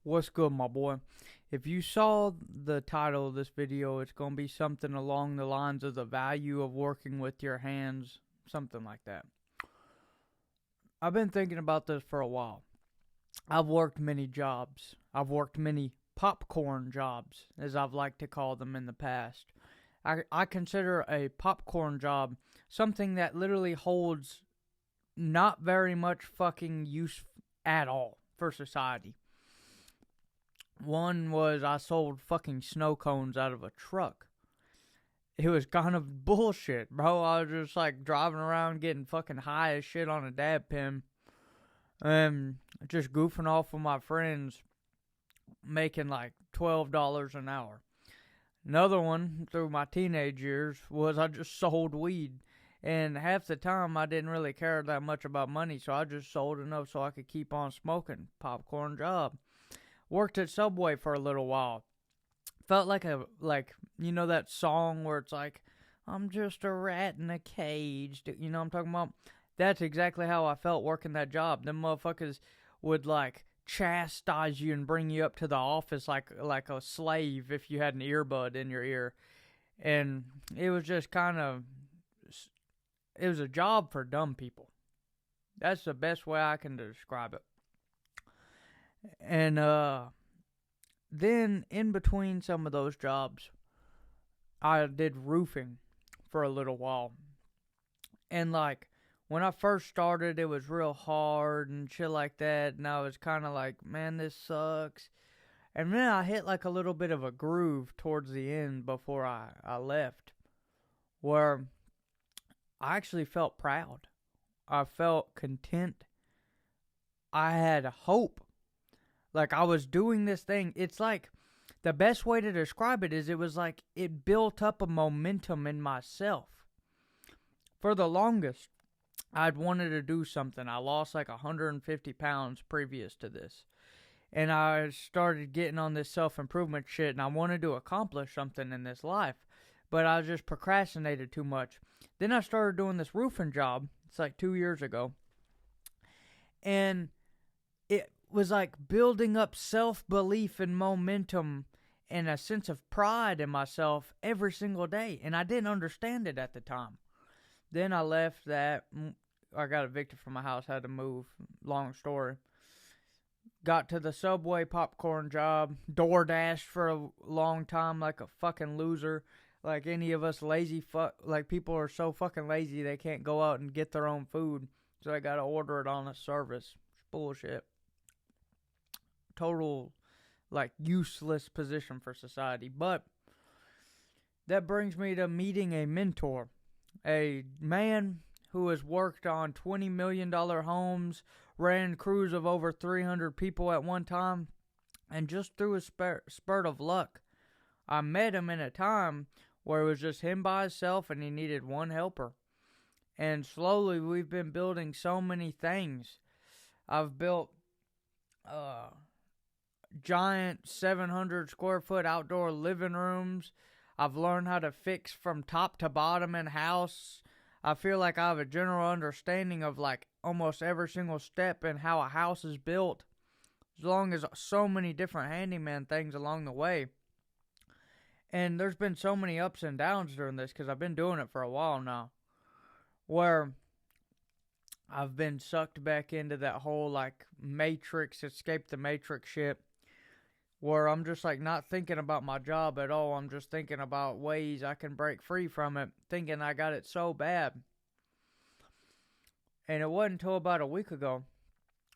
What's good, my boy? If you saw the title of this video, it's going to be something along the lines of the value of working with your hands, something like that. I've been thinking about this for a while. I've worked many jobs. I've worked many popcorn jobs, as I've liked to call them in the past. I consider a popcorn job something that literally holds not very much fucking use at all for society. One was I sold fucking snow cones out of a truck. It was kind of bullshit, bro. I was just like driving around getting fucking high as shit on a dab pen and just goofing off with my friends, making like $12 an hour. Another one through my teenage years was I just sold weed. And half the time I didn't really care that much about money, so I just sold enough so I could keep on smoking. Popcorn job. Worked at Subway for a little while. Felt like that song where it's like, I'm just a rat in a cage. You know what I'm talking about? That's exactly how I felt working that job. Them motherfuckers would like chastise you and bring you up to the office like a slave if you had an earbud in your ear. And it was just it was a job for dumb people. That's the best way I can describe it. And then in between some of those jobs, I did roofing for a little while. And like when I first started, it was real hard and shit like that. And I was kind of like, man, this sucks. And then I hit like a little bit of a groove towards the end before I left, where I actually felt proud. I felt content. I had hope. Like I was doing this thing. It's like the best way to describe it is it was like it built up a momentum in myself. For the longest, I'd wanted to do something. I lost like 150 pounds previous to this. And I started getting on this self-improvement shit, and I wanted to accomplish something in this life. But I just procrastinated too much. Then I started doing this roofing job. It's like 2 years ago. And it was like building up self-belief and momentum and a sense of pride in myself every single day. And I didn't understand it at the time. Then I left that. I got evicted from my house, had to move. Long story. Got to the Subway popcorn job. DoorDash for a long time like a fucking loser. Like any of us lazy like people are so fucking lazy they can't go out and get their own food. So I gotta order it on a service. It's bullshit. Total, like, useless position for society. But that brings me to meeting a mentor. A man who has worked on $20 million homes, ran crews of over 300 people at one time, and just through a spurt of luck, I met him in a time where it was just him by himself and he needed one helper. And slowly we've been building so many things. I've built giant 700 square foot outdoor living rooms. I've learned how to fix from top to bottom in house. I feel like I have a general understanding of like almost every single step in how a house is built, as long as so many different handyman things along the way. And there's been so many ups and downs during this because I've been doing it for a while now, where I've been sucked back into that whole like Matrix, escape the Matrix shit, where I'm just like not thinking about my job at all. I'm just thinking about ways I can break free from it, thinking I got it so bad. And it wasn't until about a week ago.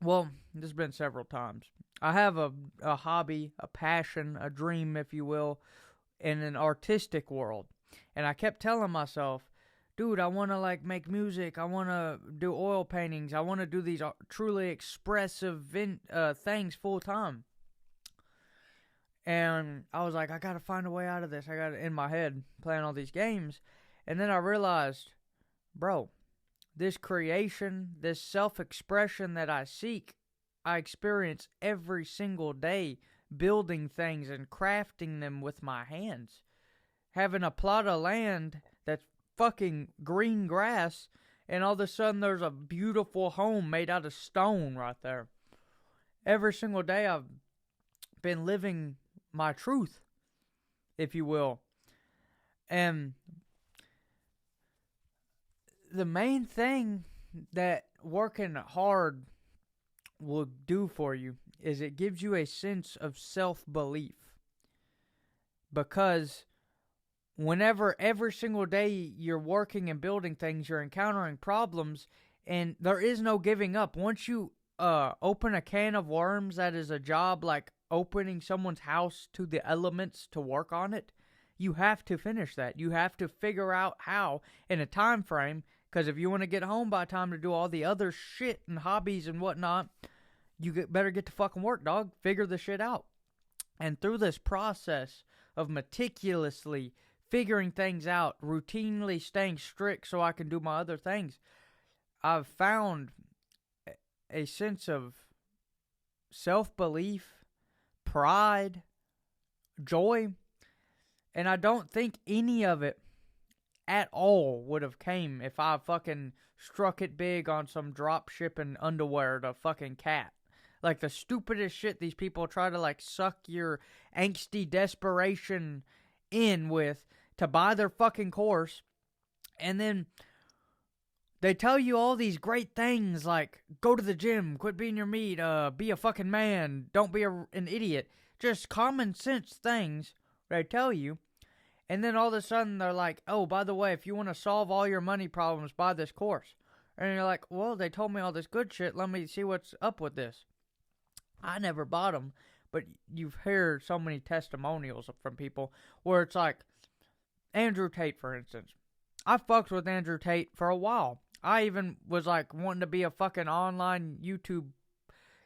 Well, this has been several times. I have a hobby, a passion, a dream, if you will, in an artistic world. And I kept telling myself, dude, I want to like make music. I want to do oil paintings. I want to do these truly expressive things full time. And I was like, I got to find a way out of this. I got it in my head playing all these games. And then I realized, bro, this creation, this self-expression that I seek, I experience every single day building things and crafting them with my hands. Having a plot of land that's fucking green grass, and all of a sudden there's a beautiful home made out of stone right there. Every single day been living my truth, if you will. And the main thing that working hard will do for you is it gives you a sense of self-belief. Because whenever every single day you're working and building things, you're encountering problems, and there is no giving up. Once you open a can of worms, that is a job like opening someone's house to the elements to work on it, you have to finish that. You have to figure out how in a time frame, because if you want to get home by time to do all the other shit and hobbies and whatnot, better get to fucking work, dog. Figure the shit out. And through this process of meticulously figuring things out, routinely staying strict so I can do my other things, I've found a sense of self-belief, pride, joy, and I don't think any of it at all would have came if I fucking struck it big on some drop shipping underwear to fucking cat. Like the stupidest shit these people try to like suck your angsty desperation in with to buy their fucking course. And then they tell you all these great things like go to the gym, quit being your meat, be a fucking man, don't be an idiot. Just common sense things they tell you. And then all of a sudden they're like, oh, by the way, if you want to solve all your money problems, buy this course. And you're like, well, they told me all this good shit. Let me see what's up with this. I never bought them, but you've heard so many testimonials from people where it's like, Andrew Tate, for instance. I fucked with Andrew Tate for a while. I even was like wanting to be a fucking online YouTube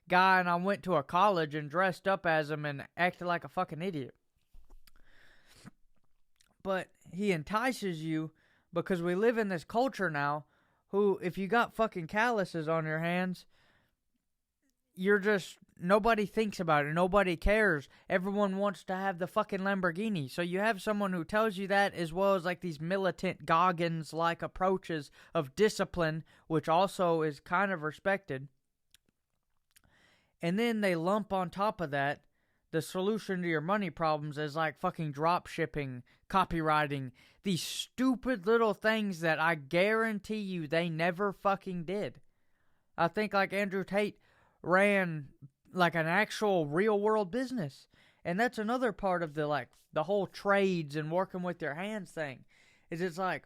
guy, and I went to a college and dressed up as him and acted like a fucking idiot. But he entices you because we live in this culture now who, if you got fucking calluses on your hands, you're just, nobody thinks about it. Nobody cares. Everyone wants to have the fucking Lamborghini. So you have someone who tells you that, as well as like these militant Goggins-like approaches of discipline, which also is kind of respected. And then they lump on top of that the solution to your money problems is like fucking drop shipping, copywriting, these stupid little things that I guarantee you they never fucking did. I think like Andrew Tate ran like an actual real world business. And that's another part of the whole trades and working with your hands thing. Is it's like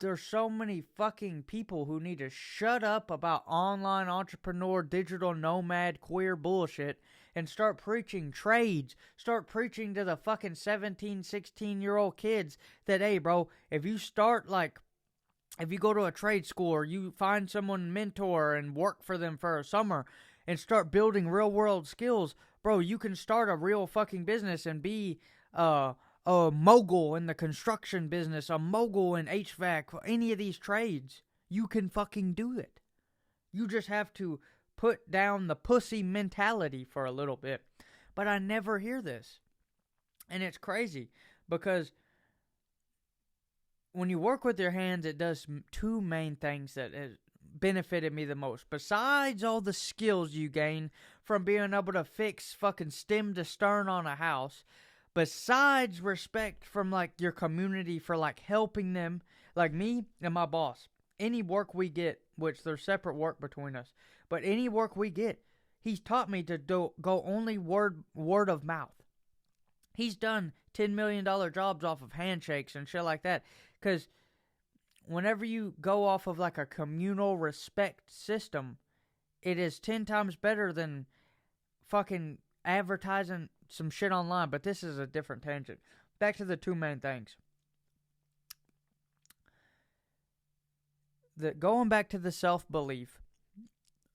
there's so many fucking people who need to shut up about online entrepreneur, digital nomad, queer bullshit and start preaching trades. Start preaching to the fucking 17, 16-year-old kids that, hey, bro, if you go to a trade school or you find someone mentor and work for them for a summer and start building real world skills, bro, you can start a real fucking business and be a mogul in the construction business, a mogul in HVAC, any of these trades. You can fucking do it. You just have to put down the pussy mentality for a little bit. But I never hear this. And it's crazy because when you work with your hands, it does two main things that has benefited me the most. Besides all the skills you gain from being able to fix fucking stem to stern on a house, besides respect from like your community for like helping them, like me and my boss, any work we get, which there's separate work between us, but any work we get, he's taught me to go only word of mouth. He's done $10 million jobs off of handshakes and shit like that. Because whenever you go off of like a communal respect system, it is 10 times better than fucking advertising some shit online. But this is a different tangent. Back to the two main things. Going back to the self-belief.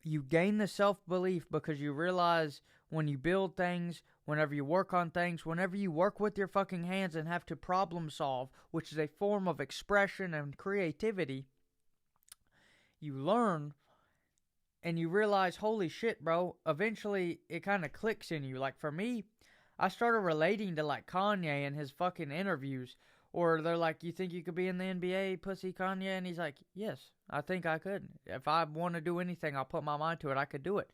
You gain the self-belief because you realize when you build things, whenever you work on things, whenever you work with your fucking hands and have to problem solve, which is a form of expression and creativity, you learn and you realize, holy shit, bro, eventually it kind of clicks in you. Like for me, I started relating to like Kanye and his fucking interviews. Or they're like, you think you could be in the NBA, pussy Kanye? And he's like, yes, I think I could. If I want to do anything, I'll put my mind to it. I could do it.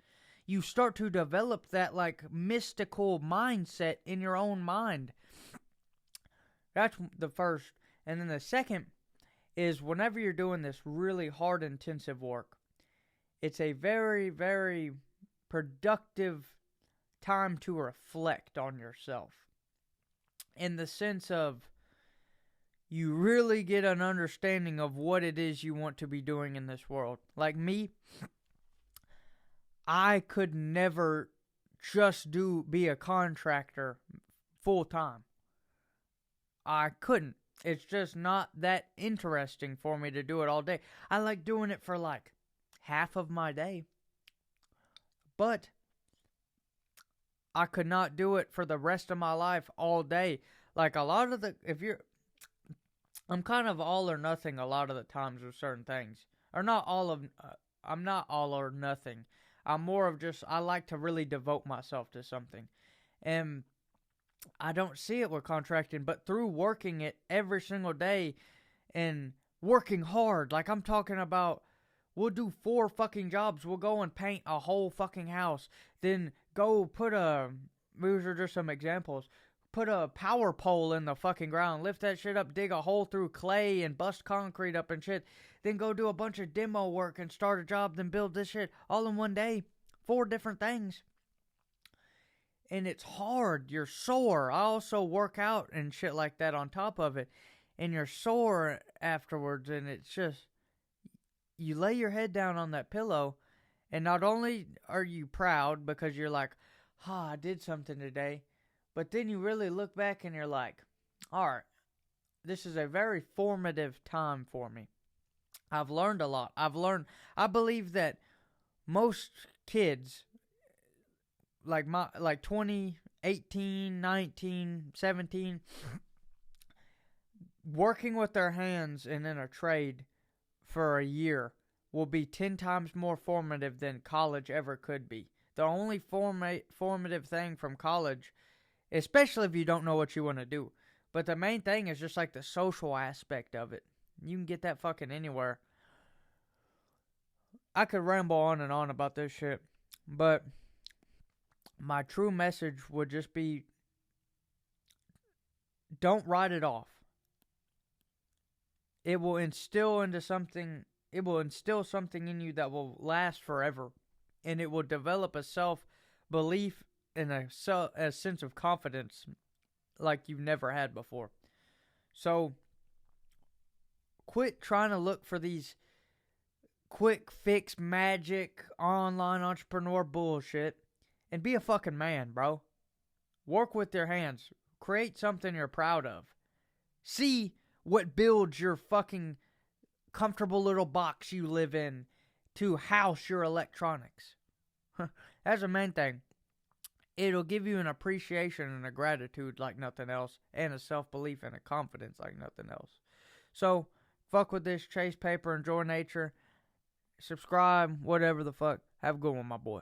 you start to develop that like mystical mindset in your own mind. That's the first. And then the second is whenever you're doing this really hard, intensive work, it's a very, very productive time to reflect on yourself. In the sense of you really get an understanding of what it is you want to be doing in this world. Like me, I could never just be a contractor full time. I couldn't. It's just not that interesting for me to do it all day. I like doing it for like half of my day. But I could not do it for the rest of my life all day. Like a lot of I'm kind of all or nothing a lot of the times with certain things. I'm not all or nothing. I'm more of just, I like to really devote myself to something. And I don't see it with contracting, but through working it every single day and working hard, like I'm talking about, we'll do 4 fucking jobs. We'll go and paint a whole fucking house. Then go these are just some examples. Put a power pole in the fucking ground. Lift that shit up, dig a hole through clay and bust concrete up and shit. Then go do a bunch of demo work and start a job, then build this shit all in one day. 4 different things. And it's hard. You're sore. I also work out and shit like that on top of it. And you're sore afterwards. And it's just, you lay your head down on that pillow. And not only are you proud because you're like, I did something today. But then you really look back and you're like, alright, this is a very formative time for me. I've learned a lot. I believe that most kids, like 20, 18, 19, 17, working with their hands and in a trade for a year will be 10 times more formative than college ever could be. The only formative thing from college, especially if you don't know what you want to do, but the main thing is just like the social aspect of it. You can get that fucking anywhere. I could ramble on and on about this shit, but my true message would just be, don't write it off. It will instill something in you that will last forever, and it will develop a self-belief and a sense of confidence like you've never had before. So, quit trying to look for these quick fix magic online entrepreneur bullshit and be a fucking man, bro. Work with your hands. Create something you're proud of. See what builds your fucking comfortable little box you live in to house your electronics. That's the main thing. It'll give you an appreciation and a gratitude like nothing else, and a self-belief and a confidence like nothing else. So, fuck with this, chase paper, enjoy nature, subscribe, whatever the fuck. Have a good one, my boy.